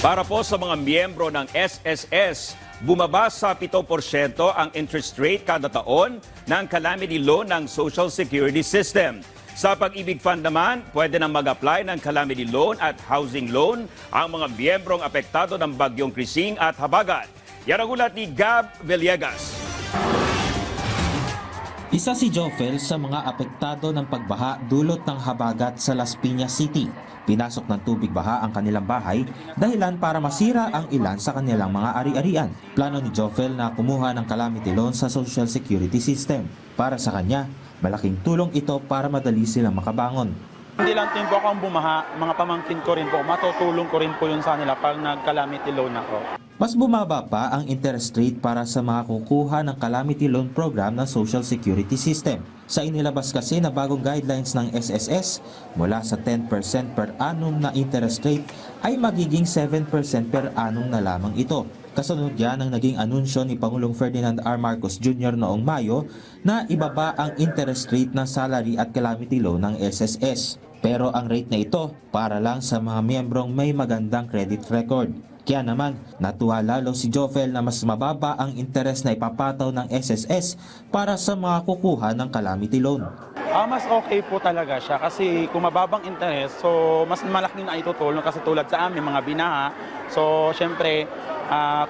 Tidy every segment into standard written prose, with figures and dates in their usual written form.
Para po sa mga miyembro ng SSS, bumaba sa 7% ang interest rate kada taon ng calamity loan ng Social Security System. Sa Pag-ibig Fund naman, pwede nang mag-apply ng calamity loan at housing loan ang mga miyembrong apektado ng bagyong Krising at Habagat. Yan ang ulat ni Gab Villegas. Isa si Jofel sa mga apektado ng pagbaha dulot ng habagat sa Las Piñas City. Pinasok ng tubig baha ang kanilang bahay dahilan para masira ang ilan sa kanilang mga ari-arian. Plano ni Jofel na kumuha ng calamity loan sa Social Security System. Para sa kanya, malaking tulong ito para madali silang makabangon. Hindi lang din po ako ang bumaha, mga pamangkin ko rin po, matutulong ko rin po yun sa nila pag nag-calamity loan ako. Mas bumaba pa ang interest rate para sa mga kukuha ng calamity loan program ng Social Security System. Sa inilabas kasi na bagong guidelines ng SSS, mula sa 10% per annum na interest rate ay magiging 7% per annum na lamang ito. Kasunod yan ang naging anunsyo ni Pangulong Ferdinand R. Marcos Jr. noong Mayo na ibaba ang interest rate ng salary at calamity loan ng SSS. Pero ang rate na ito para lang sa mga miyembrong may magandang credit record. Kaya naman, natuwa lalo si Jofel na mas mababa ang interest na ipapataw ng SSS para sa mga kukuha ng calamity loan. Mas okay po talaga siya kasi kung mababang interest, so mas malaki na itutulong kasi tulad sa amin mga binaha. So syempre,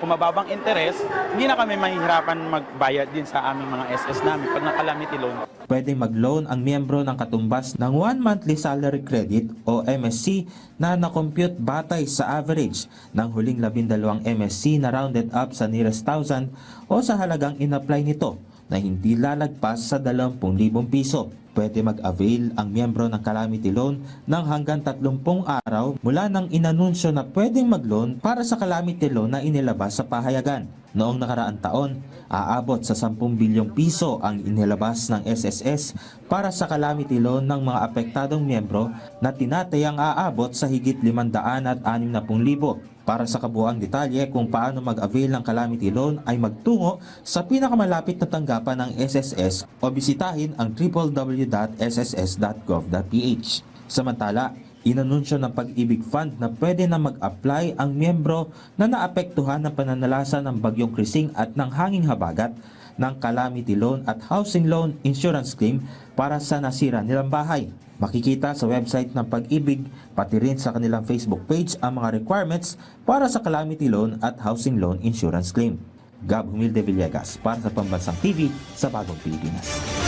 kung mababang interest, hindi na kami mahihirapan magbayad din sa aming mga SS namin pag na-calamity loan. Pwedeng mag-loan ang miyembro ng katumbas ng 1 monthly salary credit o MSC na nakompute batay sa average ng huling 12 MSC na rounded up sa nearest 1,000 o sa halagang in-apply nito na hindi lalagpas sa 20,000 piso. Pwede mag-avail ang miyembro ng calamity loan ng hanggang 30 araw mula nang inanunsyo na pwedeng mag-loan para sa calamity loan na inilabas sa pahayagan. Noong nakaraang taon, aabot sa 10 bilyong piso ang inilabas ng SSS para sa calamity loan ng mga apektadong miyembro na tinatayang aabot sa higit 560,000. Para sa kabuuang detalye kung paano mag-avail ng calamity loan ay magtungo sa pinakamalapit na tanggapan ng SSS o bisitahin ang www.sss.gov.ph. Samantala, inanunsyo ng Pag-ibig Fund na pwede na mag-apply ang miyembro na naapektuhan ng pananalasa ng bagyong Krising at ng hanging habagat ng calamity loan at housing loan insurance claim para sa nasira nilang bahay. Makikita sa website ng Pag-ibig pati rin sa kanilang Facebook page ang mga requirements para sa calamity loan at housing loan insurance claim. Gab Humilde Villegas para sa Pambansang TV sa Bagong Pilipinas.